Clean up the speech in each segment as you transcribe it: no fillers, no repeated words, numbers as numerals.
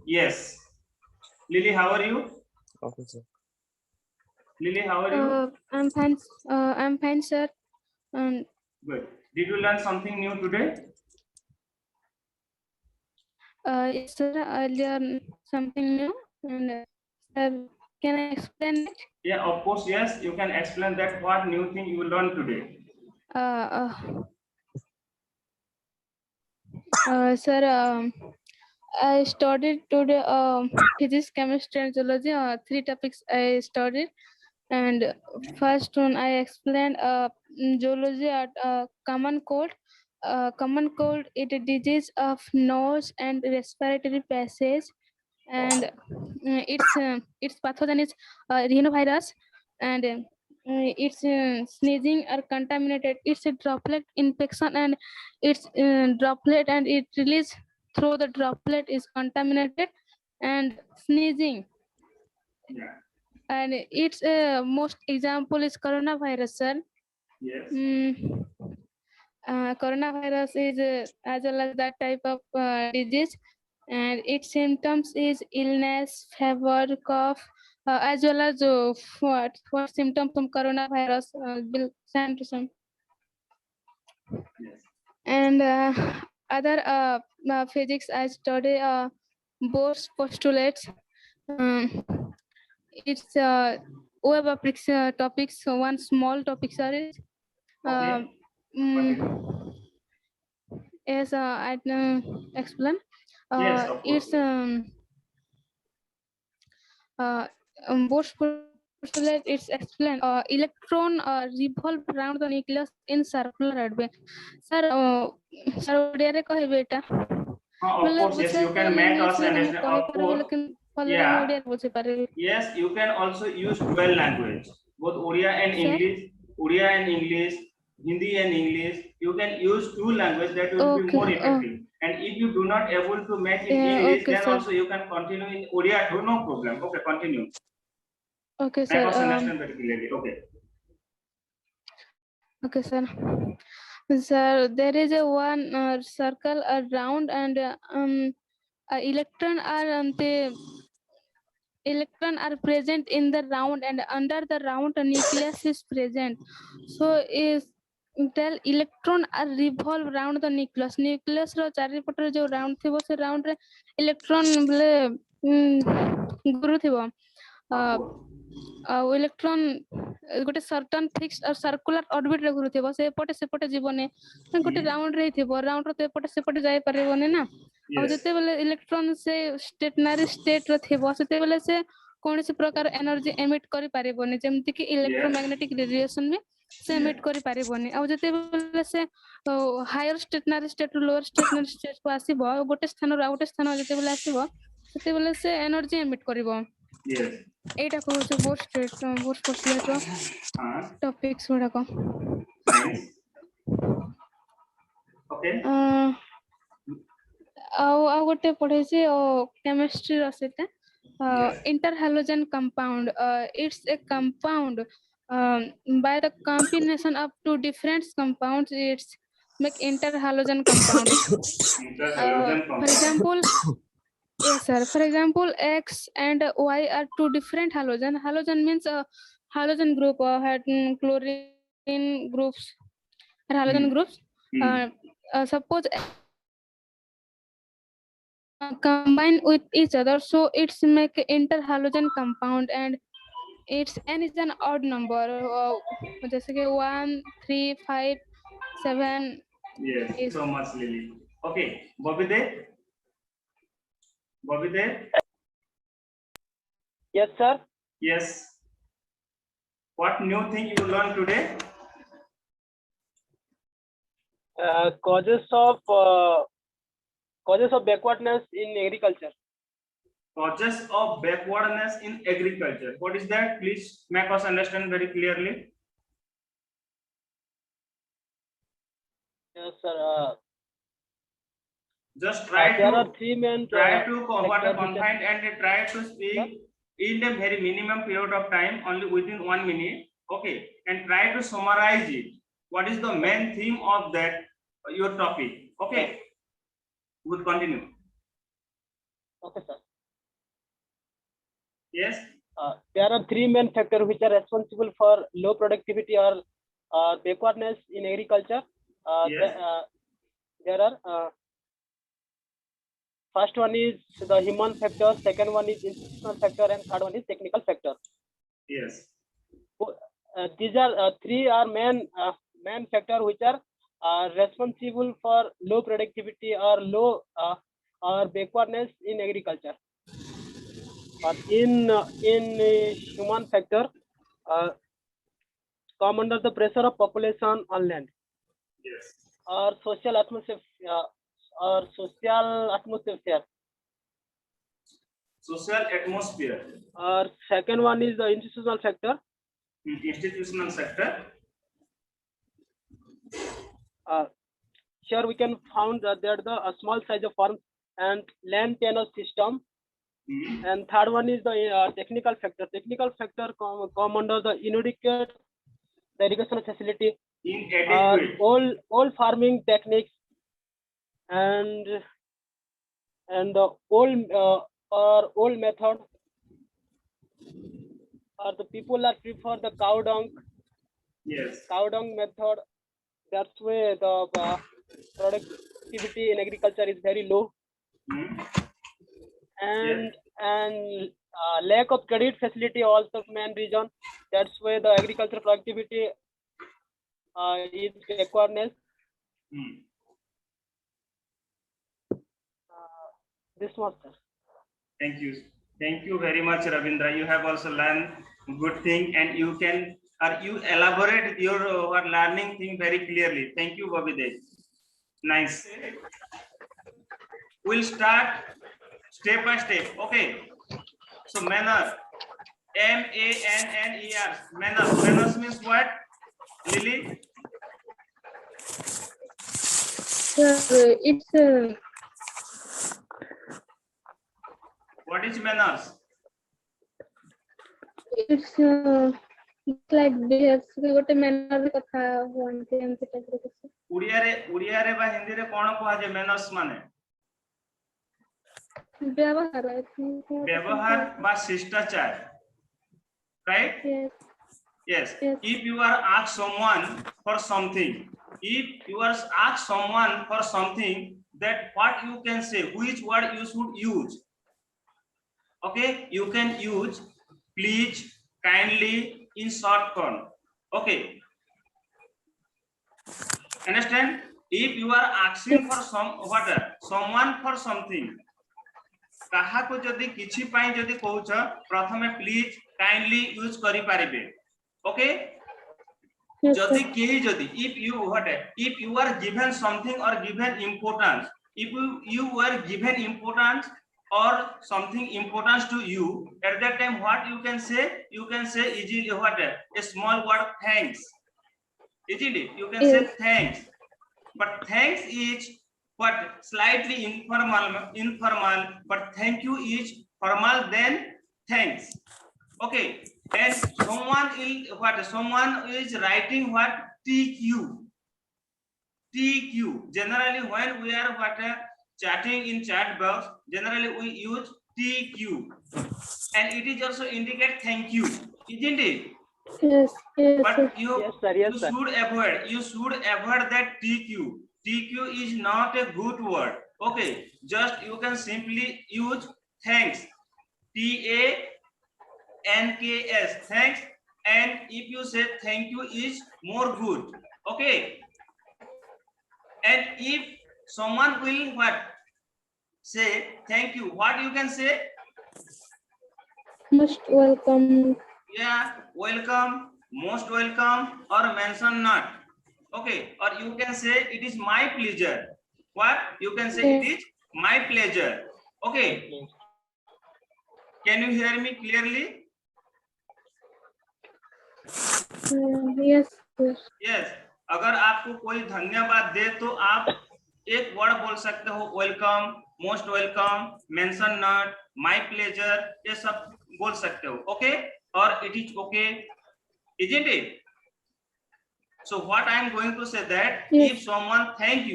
Yes. Lily, how are you? Okay, sir. Lily, how are you? I'm fine. I'm fine, sir. And Good. Did you learn something new today? yes, sir. I learned something new. And sir, can I explain it? Yeah, of course, yes. You can explain that what new thing you learned today. Uh, Sir, I studied today physics, chemistry, and zoology. Three topics I studied, and first one I explained zoology at common cold. Common cold is a disease of nose and respiratory passage, and its pathogen is rhinovirus, and it's sneezing or contaminated. It's a droplet infection, and it's droplet and it release through the droplet is contaminated and sneezing. Yeah. And its most example is coronavirus, sir. Yes. Mm, Coronavirus is as well as that type of disease, and its symptoms is illness, fever, cough, as well as what symptoms from coronavirus will send to some. Yes. And other physics I study Bohr's postulates. Um, it's web of topics. So one small topic, sorry. Uh, Okay. Continue. mm, Yes, I explain. Yes, of course. It's Bohr's postulate. It's explained. Electron revolve around the nucleus in circular orbit. Sir, sir, Odia କହିବେ ଏଟା Of ବୋଲେ course, yes. ବୁଝେଇ You can ପାରିଲେ make us ଇଂଲିଶରେ ତ ମୁଁ understand. Of କହିପାରିବି course. ଲେକିନ ଭଲରେ ମୁଁ Yeah. ଓଡ଼ିଆରେ ବୁଝେଇ ପାରିବି. Yes, you can also use dual language, both Odia and Sir? English, Odia and English, Hindi and English. You can use two languages, that will be Okay. more effective. And if you do not able to make in Yeah, English, okay, then sir. also you can continue in Odia too, no problem. Okay, continue. Okay, Make sir. us understand very clearly. Okay. Okay, sir. Sir, there is a one circle around, and electron are electron are present in the round, and under the round a nucleus is present. So is tell electron are revolve around the nucleus. Nucleus ro ଚାରିପଟରେ ଯୋଉ round ଥିବ ସେ round ରେ electron ବୋଲେ ଘୁରୁଥିବ. ଆଉ electron ଗୋଟେ ସର୍ଟନ fix ଆଉ circular orbit ରେ ଘୁରୁଥିବ, ସେପଟେ ସେପଟେ ଯିବନି, ଗୋଟେ ରାଉଣ୍ଡ ରେ ଥିବ, ରାଉଣ୍ଡ ର ତ ଏପଟେ ସେପଟେ ଯାଇପାରିବନି ନା. ଆଉ Yes. ଯେତେବେଳେ ଇଲେକ୍ଟ୍ରନ ସେ ଷ୍ଟେଟନାରୀ ଷ୍ଟେଟ ର ଥିବ ସେତେବେଳେ ସେ କୌଣସି ପ୍ରକାର ଏନର୍ଜି ଏମିଟ କରିପାରିବନି, ଯେମିତି କି ଇଲେକ୍ଟ୍ରୋମାଗ୍ନେଟିକ ରେଡିଏସନ ବି ସେ ଏମିଟ କରିପାରିବନି. ଆଉ ଯେତେବେଳେ ସେ ହାୟର ଷ୍ଟେଟନାରୀ ଷ୍ଟେଟ ରୁ ଲୋଅର ଷ୍ଟେଟନାରୀ ଷ୍ଟେଟ କୁ ଆସିବ, ଗୋଟେ ସ୍ଥାନରୁ ଆଉ ଗୋଟେ ସ୍ଥାନ ଯେତେବେଳେ ଆସିବ ସେତେବେଳେ ସେ ଏନର୍ଜି ଏମିଟ କରିବ. Yes. ଏଇଟା କହୁଛି ବୋର୍ସ ପୋଷ୍ଟୁଲେଟ ର ଟପିକ୍ସ ଗୁଡାକ. Nice. Okay. ଆଉ ଗୋଟେ ପଢେଇଛି କେମିଷ୍ଟ୍ରି ର ସେଇଟା interhalogen compound. It's a compound by the combination of two different compounds. It's make interhalogen compound. For example, yes, sir. For example, X and Y are two different halogen. Halogen means halogen group had chlorine groups or halogen groups. Suppose combine with each other, so it's make interhalogen compound, and its n is an odd number. जैसे कि 1, 3, 5, 7. Yes. Is So much, Lily. Okay. Bobide. Bobide. Yes, sir. Yes. What new thing you learned today? Causes of backwardness in agriculture. Causes of backwardness in agriculture. What is that? Please make us understand very clearly. Yes, sir. Just try there to are three main what confine and try to speak in a very minimum period of time, only within 1 minute. Okay, and try to summarize it. What is the main theme of that your topic? Okay, we'll continue. Okay, sir. Yes. There are three main factors which are responsible for low productivity or backwardness in agriculture. Yes. There are first one is the human factor, second one is institutional factor, and third one is technical factor. Yes. These are three are main factor which are responsible for low productivity or low or backwardness in agriculture. But in human factor, come under the pressure of population on land Yes. or social atmosphere Social atmosphere. Second one is the institutional factor. Institutional sector. Here we can found that there are a small size of farms and land tenure system. And third one is the technical factor. Technical factor come under the inadequate irrigation facility, Inadequate. old farming techniques, and the old method, or the people that prefer the cow dung. Yes. Cow dung method. That's why the productivity in agriculture is very low. And lack of credit facility also main reason. That's why the agriculture productivity is backwardness. This was sir. Thank you very much, Ravindra. You have also learned good thing, and you can you elaborate your learning thing very clearly. Thank you, Babidev. Nice. We'll start step by step. Okay. So manner, M-A-N-N-E-R. Manners. Manners means what? Lily? It's What is manners? it's like behaves ଗୋଟେ manner କଥା ହୁଅନ୍ତି ଏମିତି type ର କିଛି ଓଡ଼ିଆରେ ବା ହିନ୍ଦୀରେ କ'ଣ କୁହାଯାଏ manners ମାନେ? ବ୍ୟବହାର ବା ଶିଷ୍ଟାଚାର. Right? Yes. If you are asked someone for something, that what you can say, which word you should use? Okay, you can use please, kindly, in short form. Okay, understand? If you are asking for someone for something, काहा को जदी किछि पाई जदी कहउछ प्रथमे please kindly use करि पारिबे. Okay, जदी केही जदी if you are given something or given importance, if you were given importance or something importance to you, at that time what you can say easily a small word thanks, isn't it? You can say thanks, but thanks is what slightly informal, but thank you is formal than thanks. Okay, and someone is writing what TQ. Generally when we are chatting in chat box, generally we use TQ, and it is also indicate thank you, isn't it? Yes. But you should avoid that TQ. TQ is not a good word. Okay, just you can simply use thanks, TANKS, thanks, and if you say thank you is more good. Okay, and if someone will say thank you, what you can say? Most welcome. Yeah, welcome, most welcome, or mention not. Okay, or you can say it is my pleasure. What you can say? It is my pleasure. Okay, can you hear me clearly? Yes. अगर आपको कोई धन्यवाद दे तो आप एक word बोल सकते हो, welcome, most welcome, mention not, my pleasure, ये सब बोल सकते हो. ओके, और it is okay, isn't it? So what I am going to say that Yes. if someone thank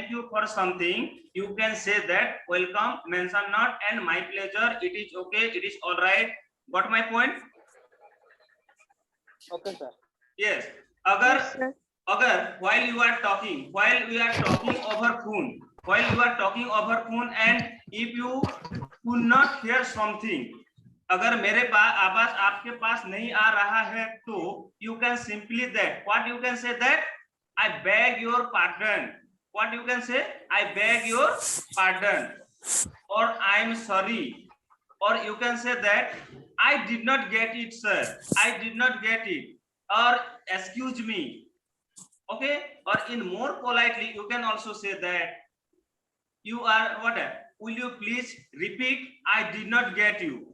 you for something, you can say that welcome, mention not, and my pleasure, it is okay, it is all right. Got my point? Okay, sir. Yes. Agar Yes, sir. while we are talking over phone and if you could not hear something, अगर मेरे पास आवाज आपके पास नहीं आ रहा है तो you can simply that what you can say that I beg your pardon. What you can say? I beg your pardon or I am sorry, or you can say that I did not get it, sir. I did not get it, or excuse me. Okay, or in more politely you can also say that you are what, will you please repeat, I did not get you.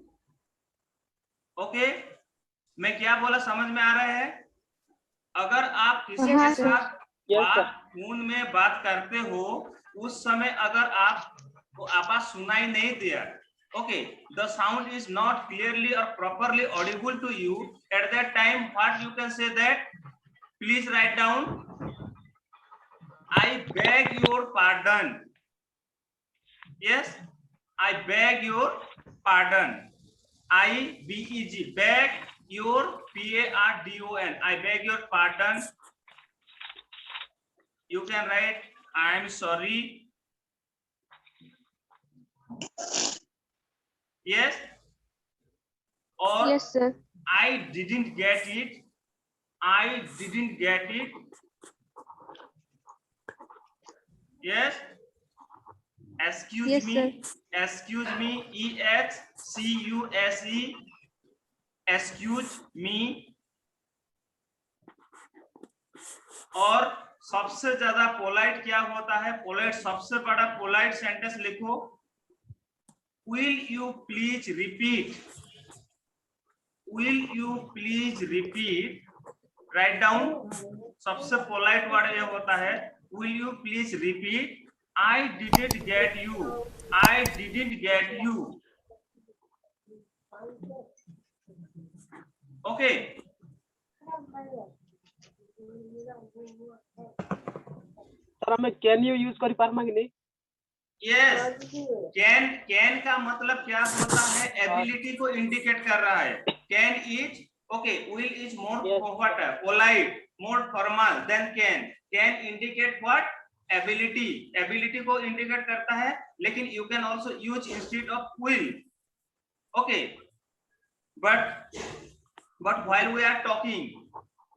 Okay, मैं क्या बोला समझ में आ रहा है? अगर आप किसी हाँ, के सर। साथ Yes, sir. फोन में बात करते हो उस समय अगर आपको आवाज सुनाई नहीं दिया, okay, the sound is not clearly or properly audible to you, at that time what you can say that, please write down, I beg your pardon. Yes, I beg your pardon. I-B-E-G, beg your P-A-R-D-O-N. I beg your pardon. You can write, I am sorry. Yes. Or Yes, sir. I didn't get it. I didn't get it. Yes. Excuse Yes, me. sir. Excuse me. E-X-C-U-S-E. Excuse me. और सबसे ज्यादा polite क्या होता है? Polite सबसे बड़ा polite sentence लिखो, will you please repeat? Will you please repeat? Write down. सबसे पोलाइट वर्ड ये होता है will you please repeat? I didn't get you. I didn't get you. Okay. Sir हमें कैन यू यूज कर पारमा कि नहीं? Yes. Can का मतलब क्या होता है? एबिलिटी को इंडिकेट कर रहा है. Can is okay. Will is more Yes. what? Polite, more formal than can. Can indicate what? Ability. Ability को इंडिकेट करता है, लेकिन you can also use instead of will. Okay. But while we are talking,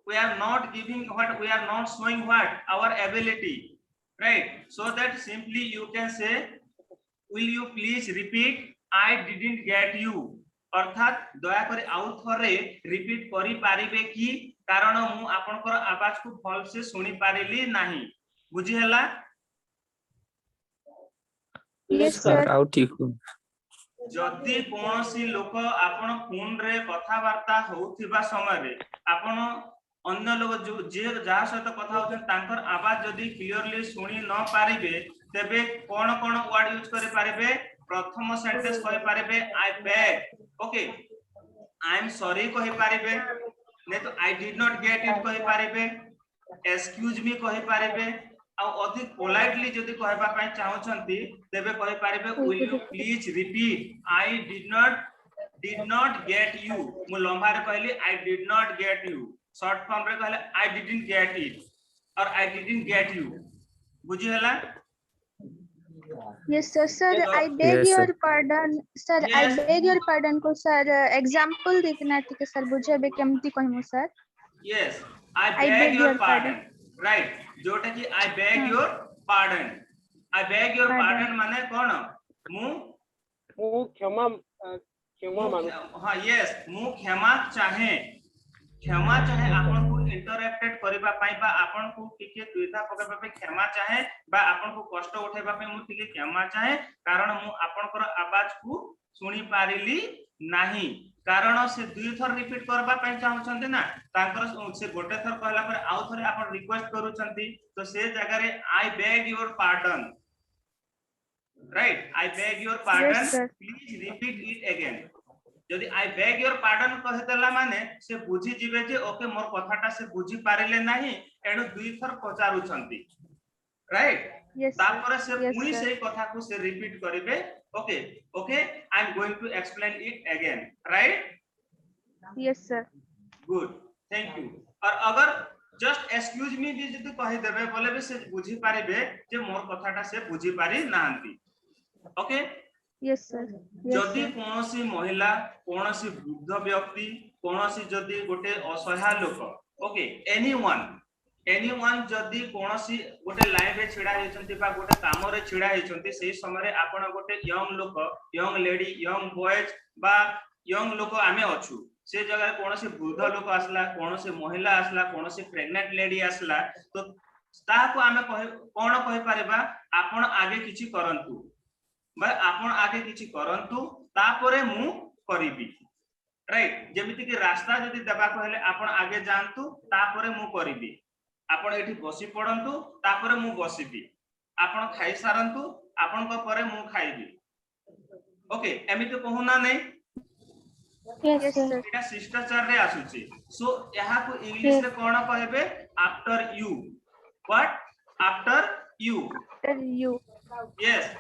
we are not giving what, we are not showing what, our ability, right? So that simply you can say, will you please repeat, I didn't get you. अर्थात दया करे आउ थरे repeat करि पारिबे कि कारण मु आपनकर आवाज को फल से सुनी पारिली नाही. बुझी हला? Yes, sir. आउ ठीक हो. जदि कोनोसी लोक आपण फोन रे कथा वार्ता होउथिबा समय रे आपण अन्य लोग जो जे जहा सहित कथा होछन तांकर आवाज जदि क्लियरली सुनी न पारिबे तेबे कोन कोन वर्ड यूज करे पारिबे? प्रथम सेंटेंस कहि पारिबे I beg, okay, I am sorry कहि पारिबे, नै तो I did not get it कहि पारिबे, एक्सक्यूज मी कहि पारिबे, आ अधिक पोलाइटली जदि कहबा पय चाहछंती तेबे कहि पारिबे will you please repeat, I did not get you. मु लंबा रे कहली I did not get you, short form रे कहले आई डिडंट गेट इट और आई डिडंट गेट यू. बुझी हला? Yes, sir. Sir, Yes, I beg Yes, your sir. pardon. Sir, I Yes. beg your pardon को sir example देखना थी कि sir बुझे बे केमती कहमु sir. Yes, I beg your pardon. Right. जोटा कि I beg हाँ. your pardon. I beg your Pardon. pardon माने कौन? मु क्षमा मांगु. हाँ, yes, मु क्षमा चाहे आपन को इंटरप्टेड करबा पई बा आपन को टिके दुविधा पकबा पे क्षमा चाहे बा आपन को कष्ट उठेबा पे मु टिके क्षमा चाहे कारण मु आपन को आवाज को सुनी पारिली नाही. कारण से दुई थर रिपीट करबा पई चाहछन्ते ना तांकर से गोटे थर कहला पर आउ थरे आपन रिक्वेस्ट करूछन्ती तो से जगह रे I beg your pardon, right, I beg your pardon, Yes, sir. Please repeat it again. जदि आई बेग योर पार्डन कहतेला माने से बुझी जिवे जे ओके मोर कथाटा से बुझी पारिले नाही एणु दुई थर पचारुछंती राइट Yes, तापर से sir. Yes, पुनी sir. से कथा को से रिपीट करिवे okay okay I am going to explain it again right Yes, sir. Good thank you और अगर जस्ट एक्सक्यूज मी भी जदि कहि देबे बोले भी से बुझी पारिबे जे मोर कथाटा से बुझी पारि नांती ओके Yes, sir. Yes, जदि sir. कोनोसी महिला कोनोसी वृद्ध व्यक्ति कोनोसी जदि गोटे असहाय लोक ओके एनीवन जदि कोनोसी गोटे लाइन रे छिडा हेचंती बा गोटे काम रे छिडा हेचंती सेही समय रे आपण गोटे यंग लोक यंग लेडी यंग बॉयज बा यंग लोक आमे अछु से जगह कोनोसी वृद्ध लोक आसला कोनोसी महिला आसला कोनोसी प्रेग्नेंट लेडी आसला तो ताको आमे कोन कहि पारेबा आपण आगे किछि करंतु बा आपण आगे किछि करंतु तापरे मु करिबी राइट जेमिति कि रास्ता जदि देबा कहले आपण आगे जानतु तापरे मु करिबी आपण एठी बसी पडंतु तापरे मु बसिबी आपण खाइ सारंतु आपण को परे मु खाइबी ओके एमिति कहूना नै Yes, Yes, sir. sir. एटा शिष्टाचार रे आसुची सो यहा को इंग्लिश रे कोन कहबे after you what after you After you. Yes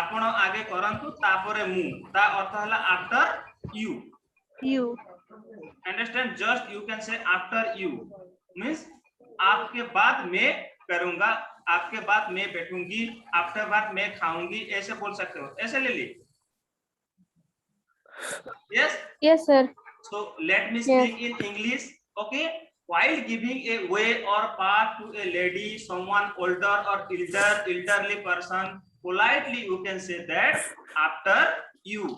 आपण आगे करंतु तापरे मु ता अर्थ हला after you You. Understand just you can say after you means आपके बाद मैं करूंगा आपके बाद मैं बैठूंगी आफ्टर बाद मैं खाऊंगी ऐसे बोल सकते हो ऐसे ले ली yes Yes, sir. so let me speak in english okay while giving a way or path to a lady someone older or elderly person politely you can say that after you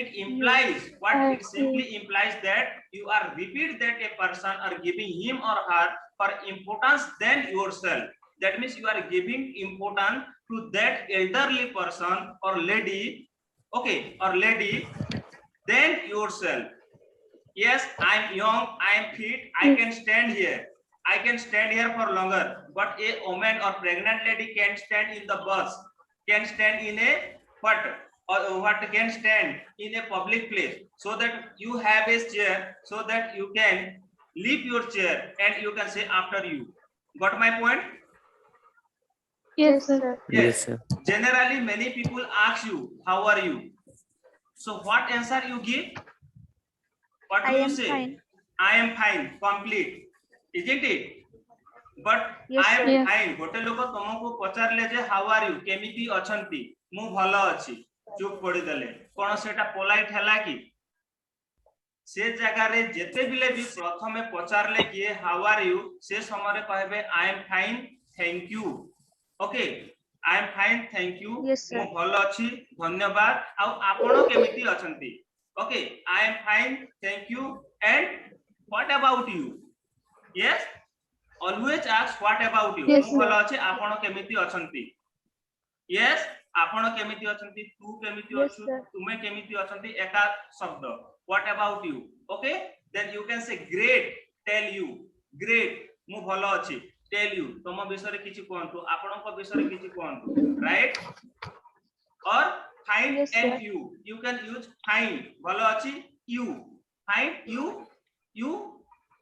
it implies what it simply implies that you are repeat that a person or giving him or her for importance than yourself that means you are giving importance to that elderly person or lady okay or lady than yourself. Yes, I am young, I am fit, I can stand here. I can stand here for longer. But a woman or pregnant lady can stand in the bus, can stand in a what can stand in a public place. So that you have a chair, so that you can leave your chair and you can say after you. Got my point? Yes, sir. Yes. Generally, many people ask you, how are you? So what answer you give? What do I you am say? fine. I am fine, complete, isn't it? But Yes, I am sir. fine. गोटे लोग तुमको पचारले जे how are you केमिति अछंती मु भलो अछि चुप पड़ी देले कोन सेटा पोलाइट हैला कि से जगह रे जेते बिले भी प्रथमे पचारले कि हाउ आर यू से समय रे कहबे I am fine thank you okay I am fine thank you Yes, sir. मु भलो अछि धन्यवाद आ आपण केमिति अछंती okay I am fine thank you and what about you yes always ask what about you Yes, मु भलो sir. अछि आपण केमिति अछंती यस आपण केमिति अछंती तू केमिति Yes, अछु sir. तुमे केमिति अछंती एका शब्द what about you okay then you can say great tell you great मु भलो अछि tell you तुम विषय रे किछि कोंतु आपण को विषय रे किछि कोंतु right or fine Yes, and sir. you can use fine भलो अछि you fine you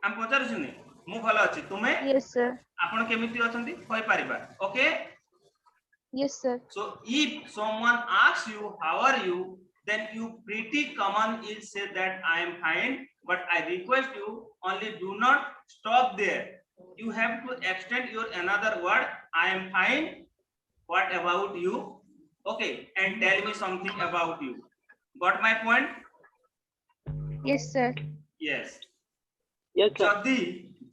हम पचार सुने मु भलो अछि तुमे Yes, sir. आपण केमिति अछंती होय परिबा okay Yes, sir. so if someone asks you how are you then you pretty common is say that I am fine but I request you only do not stop there you have to extend your another word I am fine what about you okay and tell me something about you got my point Yes, sir. yes Yes, sir. जदि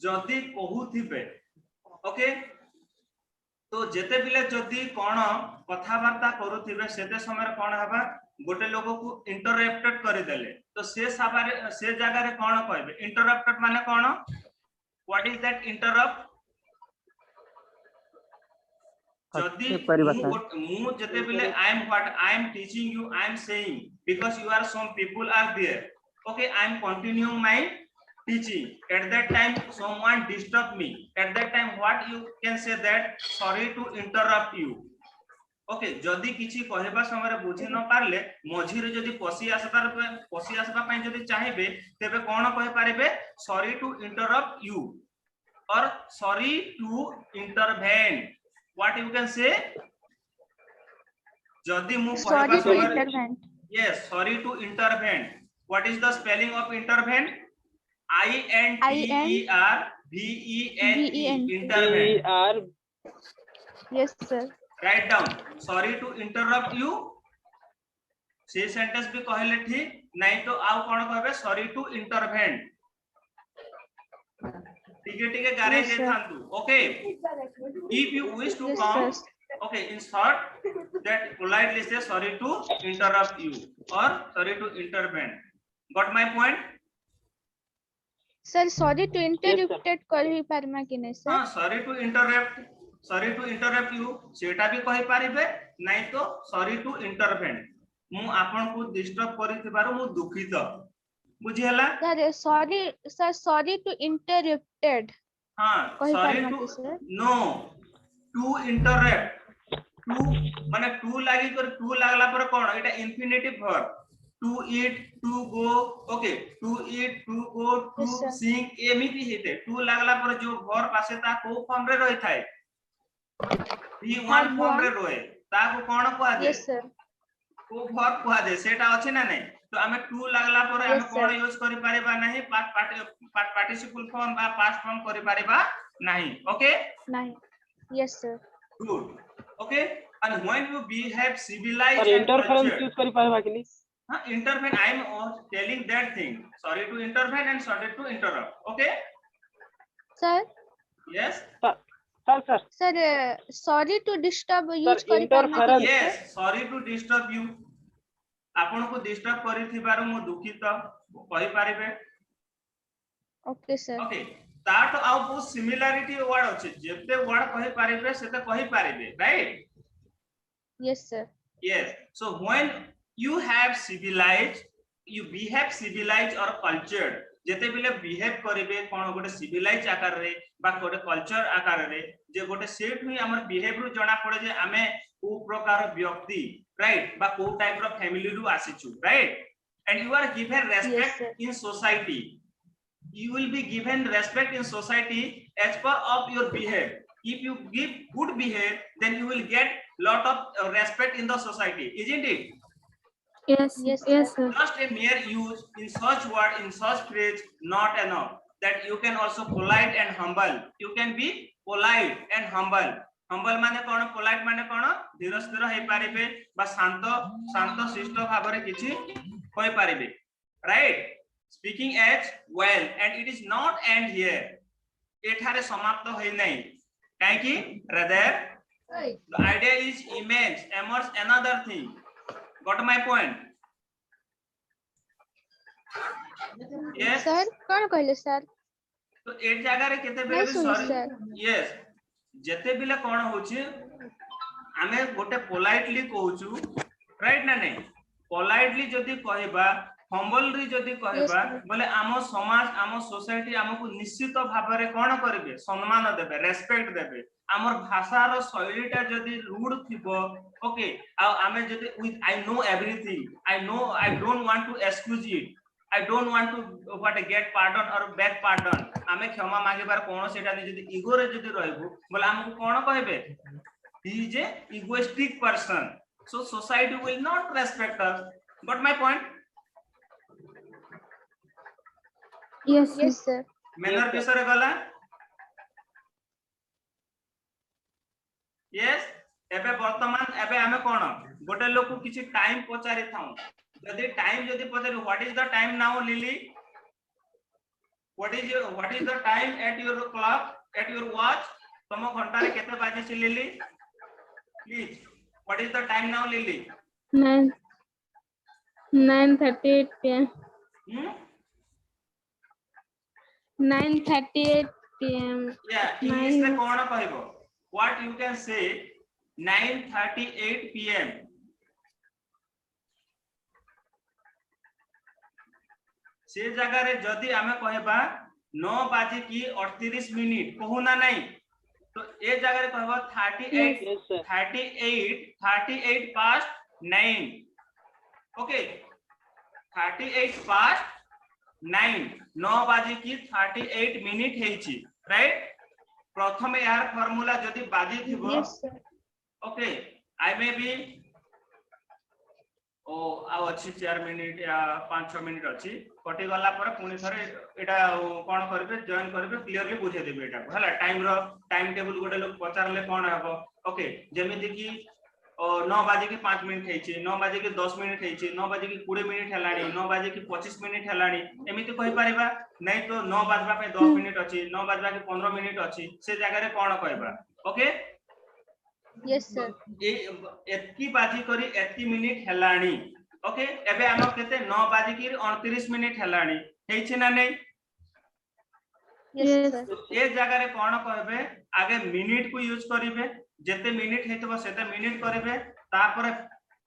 जदि कहूथिबे okay तो जेते बिले जदि कोन कथावार्ता करूथिबे सेते समय कोन हबा गोटे लोक को इंटरप्टेड कर देले तो से साबारे से जगह रे कोन कहबे इंटरप्टेड माने कोन व्हाट इज दैट इंटरप्ट जदि मु जेते बिले I am what I am teaching you I am saying because you are some people are there okay I am continuing my teaching at that time someone disturb me at that time what you can say that sorry to interrupt you okay जदी किछि कहबा समय बुझी न पारले मझी रे जदी पसी आसबा पई जदी चाहिबे तेबे कोन कहि पारिबे sorry to interrupt you or sorry to intervene. What you can say? Jodi mu Sorry to samare intervene. yes, sorry to intervene. What is the spelling of intervene? I-N-T-E-R-V-E-N-E. Intervene. are Yes, sir. Write down. Sorry to interrupt you. से sentence भी कहले ठीक नहीं तो आउ कोन कहबे sorry to intervene ठीक है गारे Yes, दे sir. थांतु okay if you wish to Yes, come sir. okay in short that politely say sorry to interrupt you or sorry to intervene got my point Sir, sorry to sir. interrupted कहि पारमा कि नै हां sir? sorry to interrupt you सेटा भी कहि पारिबे नहीं तो sorry to intervene मु आपन को डिस्टर्ब करिथिबारो मु दुखित बुझी हला Sir, sorry to interrupted हां कहि sorry पारमा to कि sir? no to interrupt to माने to लागि कर to लागला पर कोन एटा infinitive verb to eat to go okay to eat to go to Yes, sir. sing एमिति हेते to लागला पर जो वर्ब आसे ता को फॉर्म रे रहि थाए भी वन फॉर्म रे रहे ता को कोन को आजे Yes, sir. को वर्ब को आजे सेटा अछि ना नै तो हमें टू लागला पर हमें Yes, कोन sir. यूज करि पारिबा नाही पार्टिसिपल फॉर्म बा पास्ट फॉर्म करि पारिबा नाही ओके नहीं. Yes, sir. good okay and when you behave civilized Sir, and interference cultured use करि पाएबा कि नहीं? intervene I am telling that thing sorry to intervene and sorry to interrupt okay Sir, yes Sir, sorry to disturb use करि पारमा कि interference. नै sir? yes sorry to disturb you आपन को disturb करिथिबारो मु दुखित कहि पारिबे Okay, sir. ओके ताट आउ बहुत सिमिलरिटी वर्ड अछि जेते वर्ड कहि पारिबे सेते कहि पारिबे right Yes, sir. yes so when you have civilized you behave civilized or cultured जेते बिले बिहेव करिवे कोन गोटे सिविलाइज आकार रे बा गोटे कल्चर आकार रे जे गोटे सेट हुई हमर बिहेव रु जणा पड़े जे हमें को प्रकार व्यक्ति राइट बा को टाइप रो फैमिली रु आसीचु right and you are given respect sir. in society you will be given respect in society as per of your behavior if you give good behavior then you will get lot of respect in the society isn't it Yes, Yes, yes, sir. sir. just a mere use in such word in such phrase not enough that you can also polite and humble you can be polite and humble माने कोन polite माने कोन धीर स्थिर हे पारिबे बा शांत शिष्ट भाबरे किछि होय पारिबे right speaking as well and it is not end here एठारे समाप्त होय नै काहे कि rather the idea is immense emerge another thing got my point yes Sir, कौन कहले sir? तो ए जगह रे केते बेले नहीं भी सुनी, सॉरी sir. यस जेते बेले कोन होची आमे गोटे पोलाइटली कहूचू राइट ना नहीं पोलाइटली जदी कहबा हम्बलली जदी कहबा sir. बोले आम समाज आम सोसाइटी हमकु निश्चित भाबरे कोन करबे सम्मान देबे रेस्पेक्ट देबे हमर भाषा रो शैलीटा जदी रूड थिबो ओके आ आमे जदी with I know everything I don't want to excuse it I don't want to what get pardon or beg pardon आमे क्षमा मागेबार कोन सेटा जदी ईगो रे जदी रहबो बोले हमकु कोन कहबे he is a egoistic person so society will not respect us got my point Yes, Yes, sir. Manner विषय गला yes एबे वर्तमान एबे आमे कोन गोटे लोक किछि टाइम पचारि थाउ जदी टाइम जदी पचारि what is the time now Lily what is the time at your clock at your watch तम घंटा रे केते बाजे छि lily please what is the time now lily 9:38 p.m. 9:38 p.m. yeah english रे कोन कहबो what you can say 9:38 p.m. से जगह रे जदी आमे कहबा 9 बाजे की 38 मिनिट कहूना नहीं तो ए जगह रे कहबो 38 Yes, sir. 38 past 9 okay 38 past 9 9 बाजी की 38 मिनिट हेची राइट प्रथम यार फार्मूला जदी बाजी थिबो Yes, sir. Okay I may be ओ आ अछि 4 मिनिट या 5-6 मिनिट अछि कटि गला पर पुनी थरे एटा कोन करबे जॉइन करबे क्लियरली बुझे देबे एटा हला टाइम टेबल गोटे लोग पचारले कोन हबो ओके जेमिति कि 9 बजे की 5 मिनिट हेछि 9 बजे की 10 मिनिट हेछि 9 बजे की 20 मिनिट हेलाणी 9 बजे की 25 मिनिट हेलाणी एमिति कहि परिबा नहीं तो 9 बजबा पे 10 मिनिट अछि 9 बजबा के 15 मिनिट अछि से जगह रे कोन कहबा ओके Yes, sir. एतकी बाजी करी एतकी मिनिट हेलाणी ओके एबे हम केते 9 बाजी की 29 मिनिट हेलाणी हेछि ना नहीं Yes, Yes. sir. ए जगह रे कोन कहबे आगे मिनिट को यूज करिवे जेते मिनिट हेतबो सेते मिनिट करिवे तापर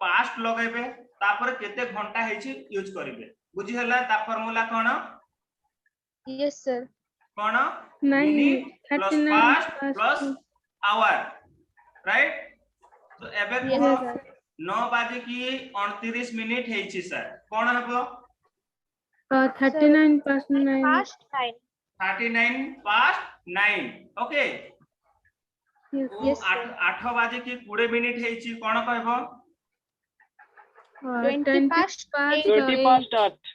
पास्ट लगाइबे तापर केते घंटा हेछि यूज करिवे बुझी हला ता फार्मूला कोन Yes, sir. कोन 9 minute plus 39 past past plus 2. Hour right तो एबे Yes, को sir. 9 बाजे की 29 मिनिट हेछि सर कोन हबो 39 past 9. Past 9. 39 past 9 okay Yes. Yes, sir. 8 बाजे की 20 मिनिट हेछि कोन कहबो 20 20 past past 20 8. past 8.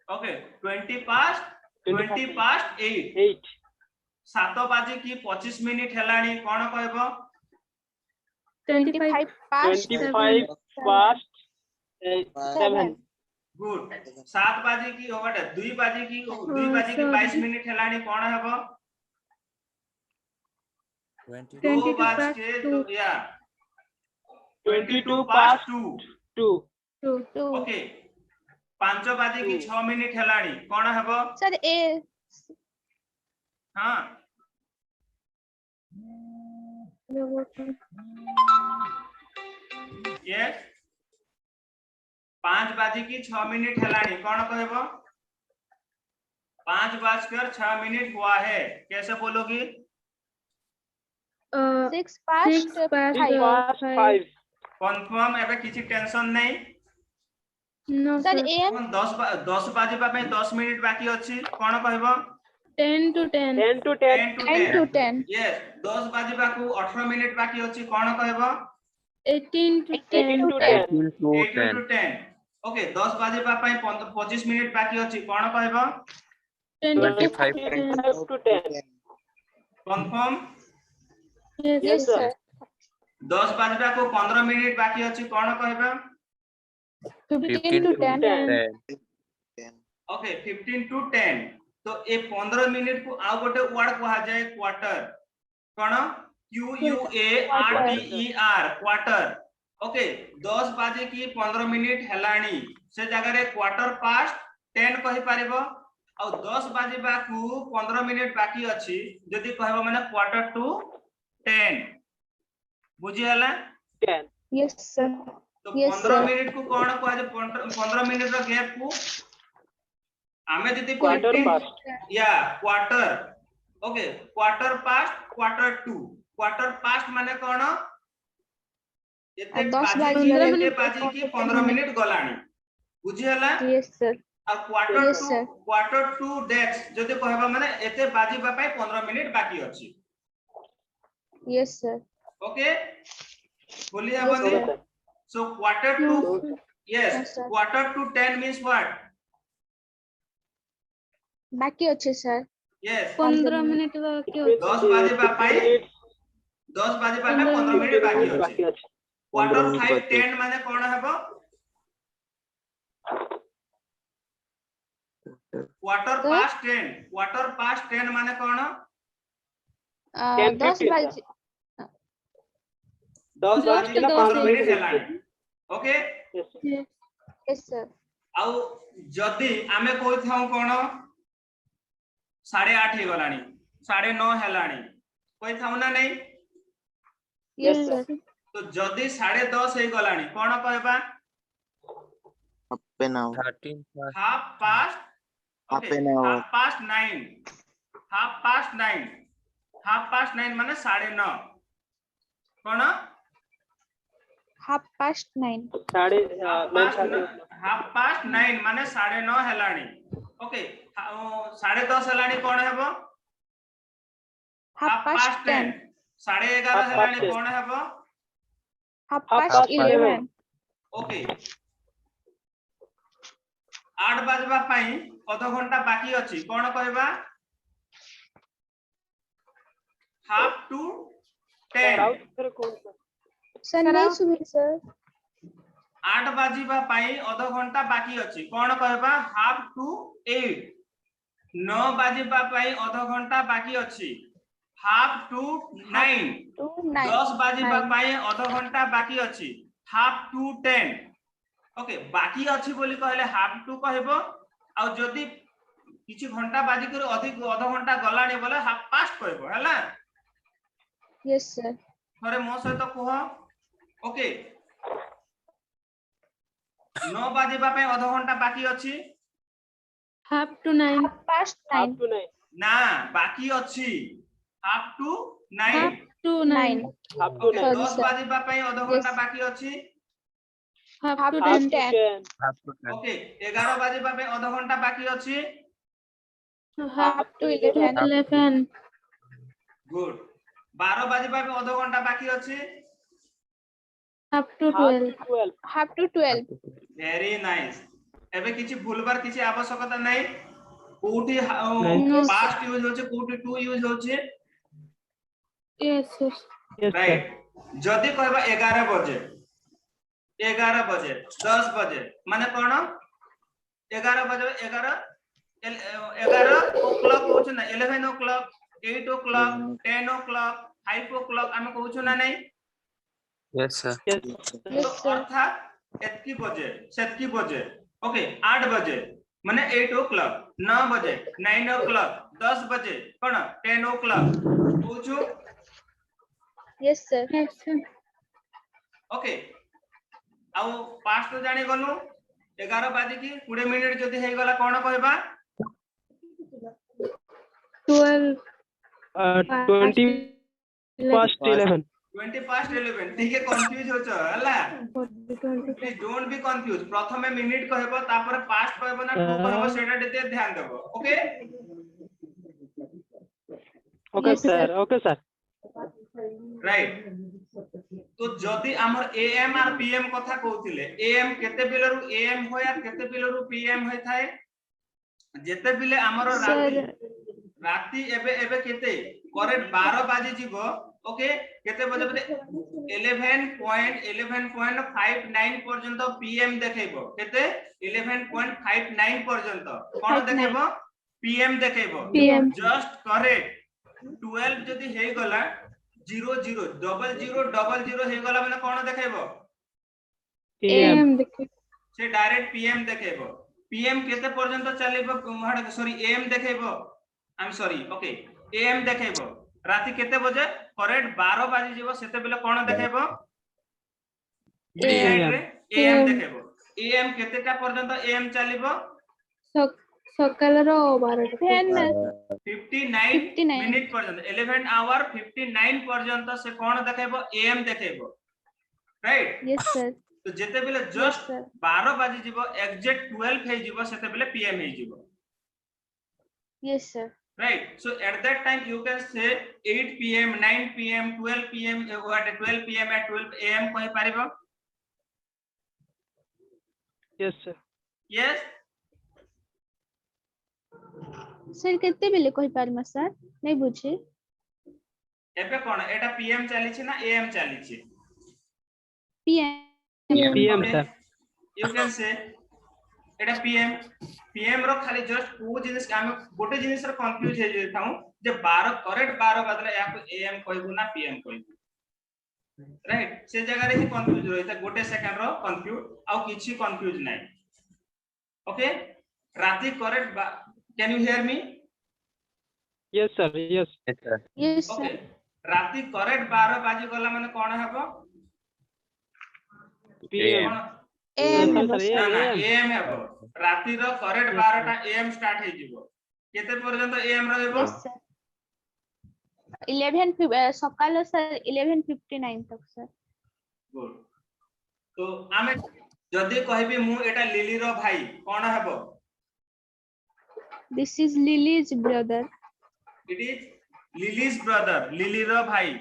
Okay 20 past 8 8. 7 बाजे की 25 मिनिट हेलाणी कोन कहबो 25 past 25 past 7. 7. गुड 7 बाजे की ओवटे 2 बाजे की 22 मिनिट हेलाणी कोन हबो 2 22 बाज past के 2. या 22 पास्ट past 2 2. 2. 2. ओके 5 बाजे की 6 मिनिट हेलाणी कोन हबो Sir, A. हां यस 5 बाजे की 6 मिनिट हेलाणी कोन कहबो 5 बजकर 6 मिनिट हुआ है कैसे बोलोगी 6 past 6 past 6 past 5. कंफर्म एबे किछि टेंशन नहीं No, Sir, sir. AM. 10 बाजे पे 10 मिनिट बाकी अछि कोन कहबो 10 to 10. 10 to 10. 10 to 10 to 10. Yes 10 बाजे बाकू 18 मिनिट बाकी अछि कोन कहबो 18 to 18 10. to 10. 18 to 10 ओके 10 बाजे पे 25 मिनिट बाकी अछि कोन कहबो 25 to 10. 25 to 10. Confirm Yes, Yes, sir. sir. 10 बाजे बाकू 15 मिनिट बाकी अछि कोन कहबो 15 to 10. 10. ओके 15 to 10 तो ए 15 मिनिट को आ गोटे वर्ड कहा जाए quarter cone Q U A R T E R quarter okay 10 बाजे की 15 मिनिट हेलाणी से जगह रे क्वार्टर पास्ट 10 कहि पारिबो और 10 बाजे बाकू 15 मिनिट बाकी अछि जदी कहबो माने क्वार्टर टू 10 बुझी हला 10. Yes, sir. तो Yes, 15 sir. मिनिट को कोन कहा जाए 15 मिनिट रो गैप को आमे जदी Quarter 15 past. या quarter okay quarter past quarter to quarter past माने कोन एते 10 बाजी की 15 एते minute बाजी की 15 मिनिट गलाणी बुझी हला Yes, sir. आ quarter Yes, to sir. Quarter to dates जदी कहबा माने एते बाजी बापाय 15 मिनिट बाकी अछि Yes, sir. ओके बोली Yes, हबनी sir. So quarter to No, sir. Yes No, sir. Quarter to 10 means what बाकी अच्छे sir. यस 15 minute बाकी It means ଅଛି. 10 बाजे 50 बापाय minutes. 10 बाजे बापाय 15 15 मिनिट 15 बाकी minutes अछि बाकी ଅଛି. क्वार्टर 5 10 माने कोन हबो क्वार्टर Sir? पास्ट 10 माने कोन 10, 10 15 बाजी 10 Just बाजी ना 10 15 15 मिनिट मिनिट हेलाणी okay Yes, sir. Yes. yes sir. आउ जदी आमे कोइ थाउ कोन 8:30 हे गलाणी 9:30 हेलाणी कोइ थाउ ना नहीं Yes Yes, sir. तो जदी 10:30 हे गलाणी कोन कहबा half an hour, half past half okay an hour, half past 9 half past 9 9:30 माने 9:30 कोन 9:30 साढ़े हाफ पास्ट 9 माने 9:30 हेलानी ओके 10:30 हेलानी कोन हेबो हाफ पास्ट 10 11:30 हेलानी कोन हेबो 11:30 ओके 8 बाजबा पई आधा घंटा बाकी अछि कोन कहबा हाफ टू 10 सर नहीं सुनी सर 8 बाजिबा पई आधा घंटा बाकी अछि कोन कहबा हाफ टू 8 9 बाजिबा पई आधा घंटा बाकी अछि हाफ टू 9 2 9 10 बाजिबा 9 पई आधा घंटा बाकी अछि हाफ टू 10 ओके बाकी अछि बोली कहले हाफ टू कहबो आ जदी किछि घंटा बाजी कर अधिक आधा घंटा गलाणी बोले हाफ पास्ट कहबो हैला यस सर थरे मो सहित कह ओके 9 बाजिबा पई आधा घंटा बाकी अछि half to 9. 9:30 ना बाकी अछि half to 9 Half to 9. Okay Sorry, 10 sir. बाजिबा पई आधा घंटा Yes. बाकी अछि Half to Half 10. 10 ओके 11 बाजिबा पई आधा घंटा बाकी अछि Half to to 11 11. गुड 12 बाजिबा पई आधा घंटा बाकी अछि Half to 12. half to 12 very nice एबे किछि भूलबार किछि आवश्यकता नै कोठी No. पास्ट यूज होचे कोठी टू यूज होचे Yes, sir. राइट जदी कहबा 11 बजे 10 बजे माने कोन 11 बजे 11 o'clock होछ ना 11 o'clock 8 o'clock 10 o'clock 5 o'clock हम कहूछ ना नहीं Yes, sir. yes तो sir अर्थात एतकी बजे सेतकी बजे ओके 8 बजे माने 8 o'clock 9 बजे 9 o'clock 10 बजे कोन 10 o'clock कहूछु yes sir Yes, sir. Okay आउ पास्ट तो जानी गलु 11 बाजी की 20 मिनिट जदी हे गला कोन कहबा 12. 20 past 11 20 past 11 ठीक है कंफ्यूज हो छ हला 20. प्लीज डोंट बी कंफ्यूज प्रथमे मिनिट कहबो तापर पास्ट कहबो ना टू कहबो सेटा देते ध्यान देबो ओके okay sir राइट तो जदी हमर एएम और पीएम कथा कहउतिले एएम केते बिलरु एएम होय और केते बिलरु पीएम होय थाए जेते बिले हमर राती Sir. राती एबे एबे केते करेक्ट 12 बाजी जीवो ओके केते बजे बजे 11.59 पर्यंत पीएम देखेबो केते 11.59 पर्यंत कोन 59 देखेबो पीएम देखेबो PM. जस्ट करेक्ट 12 जदी हे गला 00 00 हे गला माने कोन देखेबो pm AM. से डायरेक्ट पीएम देखेबो पीएम केते पर्यंत चलेबो सॉरी एएम देखेबो I am sorry okay AM देखेबो राती केते बजे करेक्ट 12 बाजी जीवो सेते बेले कोन देखेबो मिडनाइट रे एएम देखेबो एएम केतेटा पर्यंत एएम चलिबो ସକାଳର 12ଟା 59 मिनिट पर्यंत 11 आवर 59 पर्यंत से कोन देखेबो एएम देखेबो राइट yes sir तो जेते बेले जस्ट 12 बाजी जीवो एग्जैक्ट 12 हे जीवो सेते बेले पीएम हे जीवो yes sir right so at that time you can say 8 pm 9 pm 12 pm what 12 pm at 12 am कहि पारिबो yes sir yes sir केते बेले कहि पारमा सर नहीं बुझी एबे कोन एटा pm चली छी ना am चली छी pm pm okay. sir you can say Etah pm रो खाली जस्ट को जिनिस हम गोटे जिनिस रो कंफ्यूज हे जेताऊ जे 12 करेक्ट 12 बदले या am कहबो ना pm कहबो राइट से जगह रे ही कंफ्यूज होइता गोटे सेकंड रो कंफ्यूज आ किछि कंफ्यूज नै ओके राती correct can you hear me yes sir yes yes okay sir राती करेक्ट 12 बाजी गला माने कोन हेबो pm कोन am Yes, हेबो sir, sir ना ना AM. am हेबो राती रो करेक्ट 12 टा am स्टार्ट हे जीवो केते पर्यंत am रहबो yes sir 11 सकाल सर 11:59 तक सर। गुड तो आमे जदी कहबी मु एटा लिली रो भाई कोन हेबो this is Lily's brother. It is Lily's brother Lily रो भाई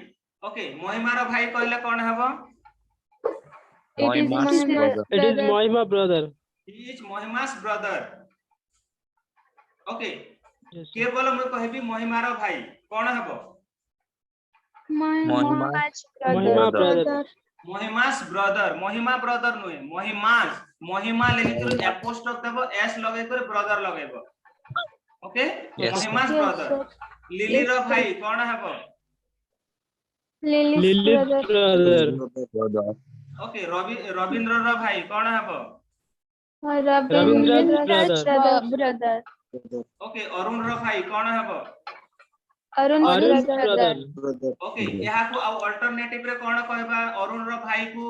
ओके महिमा रो भाई कहले कोन हेबो It is Mohima's Mohima's brother. It is brother. Mohima brother. he is महिमा's brother okay Yes, sir. के बोलो मु कहबी महिमा रो भाई कोन हेबो Mohima's Mohima brother. Mahima's brother Mahima brother नुए महिमा's महिमा लेके कर एपोस्ट्रोफ देबो एस लगे कर ब्रदर लगेबो okay Yes, Mahima's Yes, brother sir. Lily Yes, रो sir. भाई कोन हेबो Lily's Lily's brother. brother. Okay Ravindra रो भाई कोन हेबो Ravindra's ब्रदर। ओके अरुण रो भाई कोन हेबो Arun's Arun's brother. brother. Okay यहा को अब अल्टरनेटिव रे कोन कहबा अरुण रो भाई को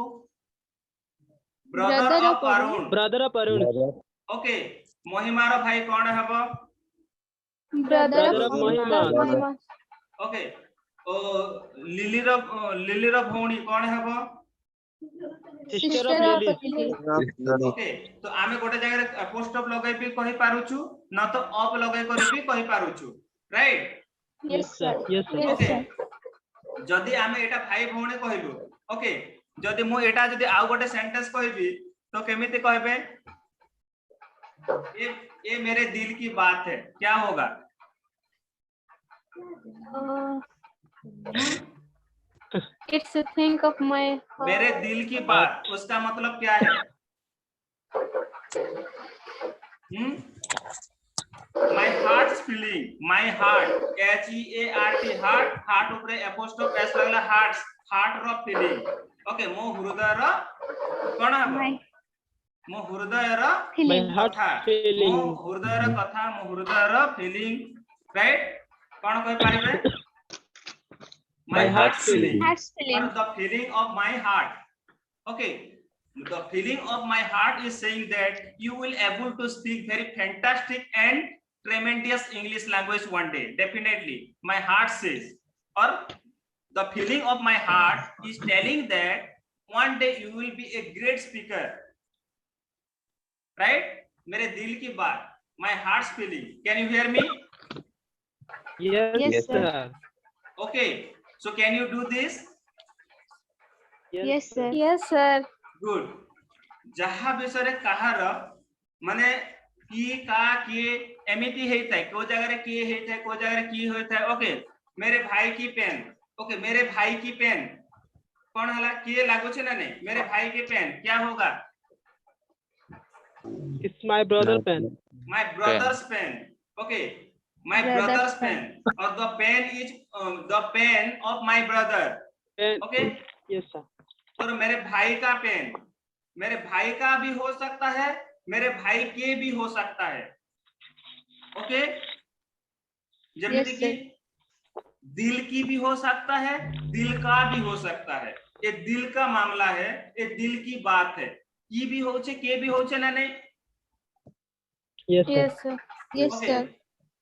brother Brother of of Arun. Arun Brother of Arun. Okay महिमा रो भाई कोन हेबो Brother Brother of of Mohima. Mohima. Okay ओ लिली रो भौणी कोन हेबो Sister Sister of of Lily. Lily. Okay तो आमे गोटे जगह रे अपोस्ट्रोफ लगाई भी कहि पारुछु न तो अप लगाई करि भी कहि पारुछु right Yes, sir. Yes, sir. Yes, okay sir. जदी आमे एटा भाई भौणी कहलु ओके जदी मु एटा जदी आउ गोटे सेंटेंस कहबी तो केमिति कहबे ये मेरे दिल की बात है क्या होगा It's a thing of my heart. मेरे दिल की बात उसका मतलब क्या है my heart's feeling my heart HEART heart ऊपर एपोस्ट्रोफ एस लगला heart रो feeling ओके मो हृदय रो कोन हबो मो हृदय रो My heart कथा feeling. मो हृदय रो कथा मो हृदय रो feeling राइट कोन कहि पारिबे My heart's feeling. Heart's feeling. or the feeling of my heart okay the feeling of my heart is saying that you will able to speak very fantastic and tremendous English language one day definitely my heart says or the feeling of my heart is telling that one day you will be a great speaker right मेरे दिल की बात my heart's feeling can you hear me Yes, Yes, sir. okay so can you do this Yes, sir. Yes, sir. Good जहा विषय रे कहार माने की का के एमिति हेतै को जगह रे की हेतै को जगह रे की होतै ओके मेरे भाई की पेन ओके मेरे भाई की पेन कोन हला के लागो छै ना नहीं मेरे भाई के पेन क्या होगा It's my brother pen. my brother's pen okay my brother's pen or the pen is the pen of my brother Pen. okay Yes, sir. तो मेरे भाई का पेन मेरे भाई का भी हो सकता है मेरे भाई के भी हो सकता है ओके जैसे कि दिल की भी हो सकता है दिल का भी हो सकता है ये दिल का मामला है ये दिल की बात है की भी हो छे के भी हो छे ना नहीं Yes, sir. Yes, sir. Yes, okay sir.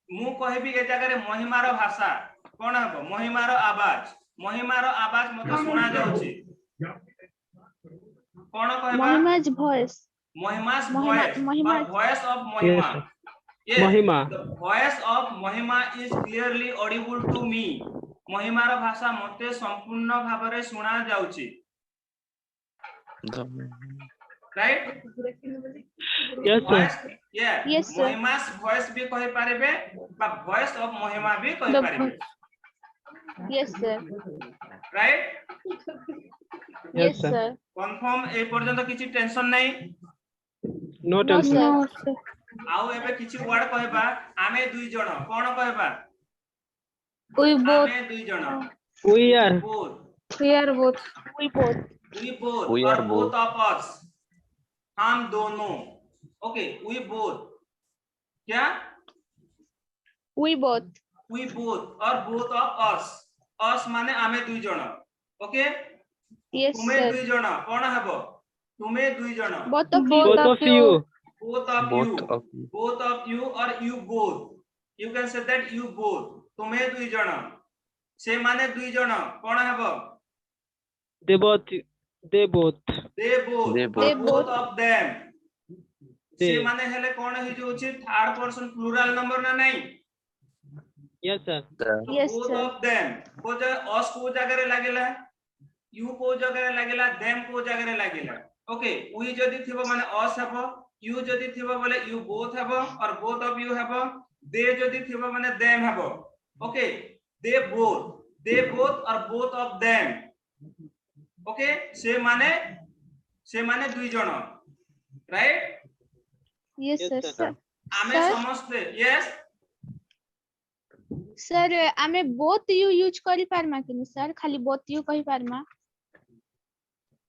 मु कहबी ए जगह रे महिमार भाषा कोन हबो महिमार आवाज मते सुना जाउची कोन कहबा Mohima's voice. Mohima's Mohima- voice Mohima- or voice of Mohima. Yes, Mohima. The voice of Mohima is clearly audible to me. महिमार भाषा मते संपूर्ण भाबरे सुना जाउची right Yes, sir. Yes, sir. Mahima's voice भी कहि पारेबे बा voice of महिमा भी कहि The पारेबे Yes, sir. Right Yes, sir. sir. Confirm ए पर्यंत किछि टेंशन नै No tension. sir. No, sir. आउ एबे किछि वर्ड कहबा आमे दुई जण कोन कहबा We both. आमे दुई जण We are. both We are both. We both. we both We or are both both. of us हम दोनों ओके we both क्या We both. we both or both of us माने आमे दुई जण ओके Yes, तुमे sir. दुई जण कोन हबो तुमे दुई जण Both of you. Both of you. both of you Both of you. both of you or you both you can say that you both तुमे दुई जण से माने दुई जण कोन हेबो They both. They both They both. They both both. Of them से They. माने हेले कोन हि जोछि थर्ड पर्सन प्लूरल नंबर ना नहीं Yes, sir. Sir. Yes, both sir. Of them को अस को जगह रे लागेला यू को जगह रे लागेला देम को जगह रे लागेला ओके वी जदी थिबो माने अस हेबो यू जदी थिबो बोले यू बोथ हेबो और बोथ ऑफ यू हेबो दे जदी थिबो माने देम हेबो ओके दे बोथ और बोथ ऑफ देम ओके से माने दुई जण right Yes, Yes, sir. sir. Sir, आमे Sir? समझते यस sir, आमे both you यूज करि पारमा कि सर खाली both you कहि पारमा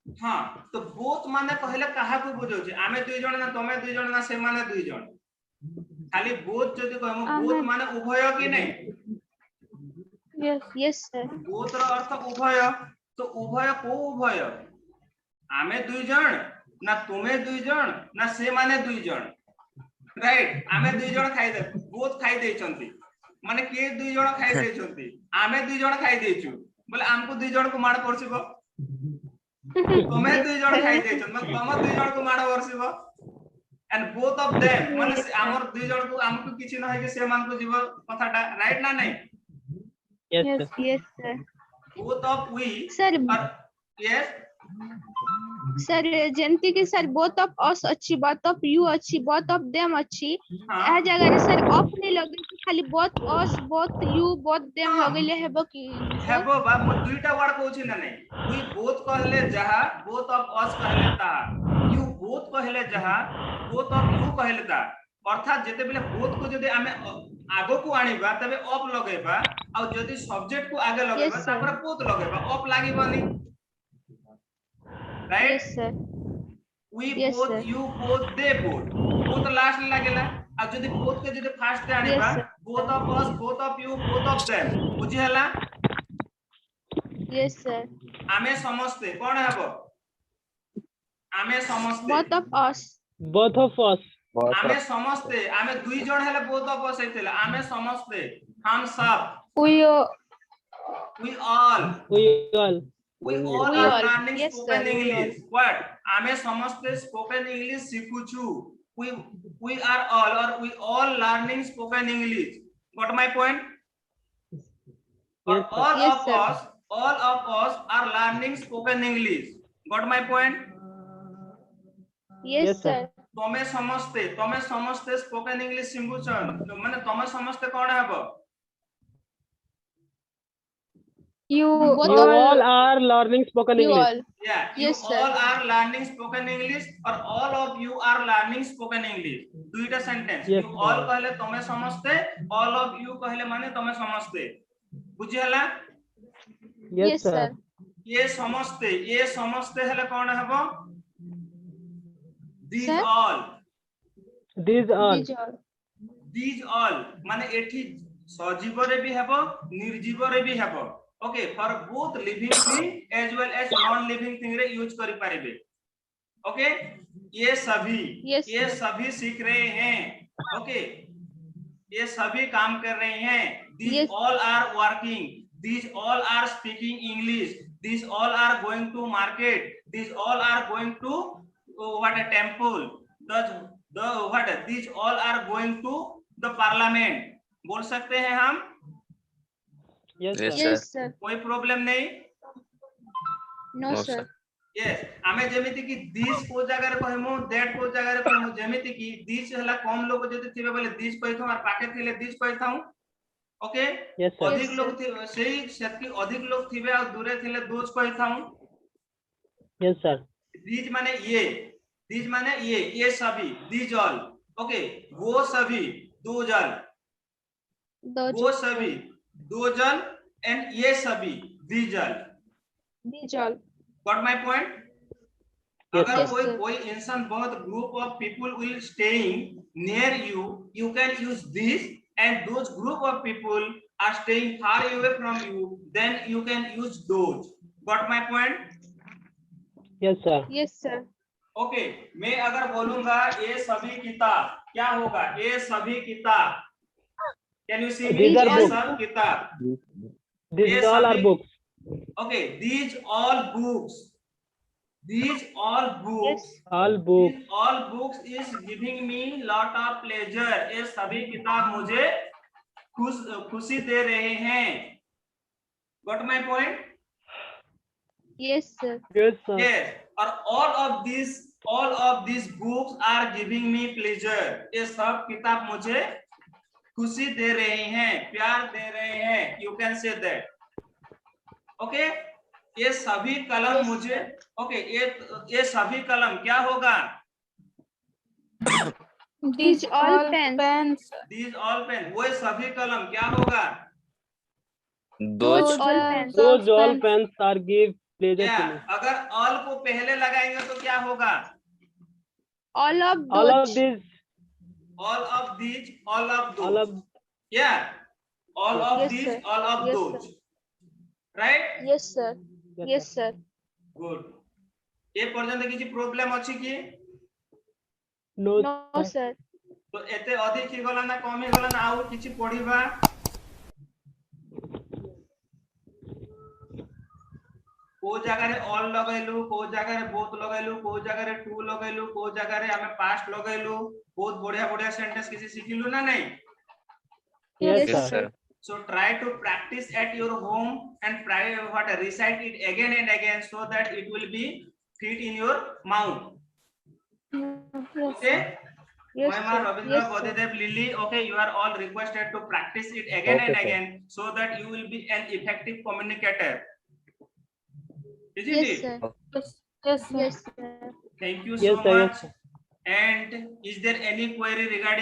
हां तो बोथ माने कहले काहा को बुझौ छी आमे दुई जण ना तमे दुई जण ना से माने दुई जण खाली बोथ जदी कहमु बोथ आमे- माने उभय कि नहीं Yes, sir. बोथ रो अर्थ उभय तो उभय को उभय आमे दुई जण ना तुमे दुई जण ना से माने दुई जण राइट आमे दुई जण खाइ दे बोथ खाइ देछंती माने के दुई जण खाइ देछंती आमे दुई जण खाइ देछु बोले हमको दुई जण को मार परसिबो तुमे दुई जण खाइ देछन मतलब तम दुई जण को मार परसिबो एंड बोथ ऑफ देम माने हमर दुई जण को हमको किछि न है कि से मान को जीव कथाटा राइट ना नहीं Yes, Yes, sir. yes, sir. both of we Sir, are yes sir, जेमती कि सर both of us अच्छी both of you अच्छी both of them अच्छी हां आ जगह रे सर ऑफ नहीं लगे कि खाली both us both you both them हाँ। लगेले हेबो कि हेबो बा म दुईटा वर्ड कहछि ना नहीं वी बोथ कहले जहा बोथ ऑफ अस कहले ता यू बोथ कहले जहा बोथ ऑफ यू कहले ता अर्थात जेते बेले बोथ को जदि आमे आगो को आनिबा तबे ऑफ लगेबा आ जदि सब्जेक्ट को आगे लगेबा Yes, sir. तापर बोथ लगेबा ऑफ लागिबनी right yes sir we Yes, both sir. You both दे बोथ लास्ट लागेला आ जदि बोथ के जदि फर्स्ट रे आनिबा Yes, sir. Both of us both of you both of them बुझी हला yes sir आमे समस्ते कोन हेबो आमे समस्ते both of us Both of us. Both आमे of समस्ते आमे दुई जण हेले बोथ ऑफ अस हेतले आमे समस्ते हम सब We we all We all. we We all We are all. learning Yes, spoken sir, we english what आमे समस्ते spoken english सिखुछु we are all or we all learning spoken english got my point or Yes, sir. Yes, sir. all of us are learning spoken english got my point yes Yes, sir. sir तमे समस्ते spoken English सिखुछन माने तमे समस्ते कोन हेबो you Both You of all are learning spoken you English. all yeah you Yes, sir. all are learning spoken english or all of you are learning spoken english दुईटा sentence Yes, you all sir. कहले तमे समस्ते all of you कहले माने तमे समस्ते बुझी हला Yes, sir. ये समस्ते हेले कोन हेबो these Sir? all These all. these all माने एठी सजीव रे भी हेबो निर्जीव रे भी हेबो okay for both living thing as well as non living thing रे यूज करि पारिबे ओके ये Yes, sir. सभी सीख रहे हैं ओके ये सभी काम कर रहे हैं these Yes. all are working these all are speaking english these all are going to market these all are going to what a temple the what these all are going to the parliament बोल सकते हैं हम Yes, Yes, sir. yes sir कोई problem नहीं no No, sir sir. Yes आमे जेमिति कि this को जगह रे कहमु दैट को जगह रे कहमु जेमिति कि दिस हला कम लोग जदि थिबे बोले दिस कहिथौ और पाके थिले दिस कहिथौ ओके Yes, sir. अधिक Yes, लोग थिबे सेही सेति अधिक लोग थिबे और दूरे थिले दोज कहिथौ Yes, sir. दिस माने ये सभी दिस ऑल ओके वो सभी दोज ऑल those वो सभी दोज ऑल एंड ये सभी this all these all Got my point? Yes, अगर sir. कोई इंसान बहुत group of people will staying near you, you can use this, and those group of people are staying far away from you, then you can use those. Got my point? Yes, sir. yes sir Okay, मैं अगर बोलूंगा ये सभी किताब क्या होगा ये सभी किताब Can you see me? These are ये books. सब किताब These Yes, all are Abhi. books. Okay, these all books. These all books. All books. These all books is giving me lot of pleasure. ये सभी किताब मुझे खुशी दे रहे हैं. Got my point? Yes, sir. Yes, sir. Yes. और all of these books are giving me pleasure. ये सब किताब मुझे खुशी दे रहे हैं, प्यार दे रहे हैं. You can say that. Okay? ये सभी कलम Yes, मुझे sir. ओके ये सभी कलम क्या होगा? These all pens. These all pen. वो सभी कलम क्या होगा? Those all pens. Those all pens are give pleasure क्या? to me. अगर all को पहले लगाएंगे तो क्या होगा? All of All of those. these. All of these, all of those. All of. Yeah. All of Yes, these, sir. all of Yes, those. Right? Yes, sir. Yes, sir. Good. ये पर्यंत किसी problem अछि कि? No. No, sir. तो एते अधिक ही गला ना कम ही गला ना आउ किछि पढिबा? को जगह रे ऑल लगैलु, को जगह रे बोथ लगैलु, को जगह रे टू लगैलु, को जगह रे हमें पास्ट लगैलु. बहुत बढ़िया सेंटेंस किसी सिखिलु ना नहीं? Yes, Yes, sir. sir. So try to practice at your home and recite it again and again so that it will be fit in your mouth. Okay? Yes, Moima, sir. Ravindra, Yes, sir. Bodhidev, Lily, okay, you are all requested to practice it again and Okay, sir. again so that you will be an effective communicator. Isn't Yes, it? sir. Yes, sir. Yes, sir. Thank you Yes, so sir. much. Yes, sir. And is there any query regarding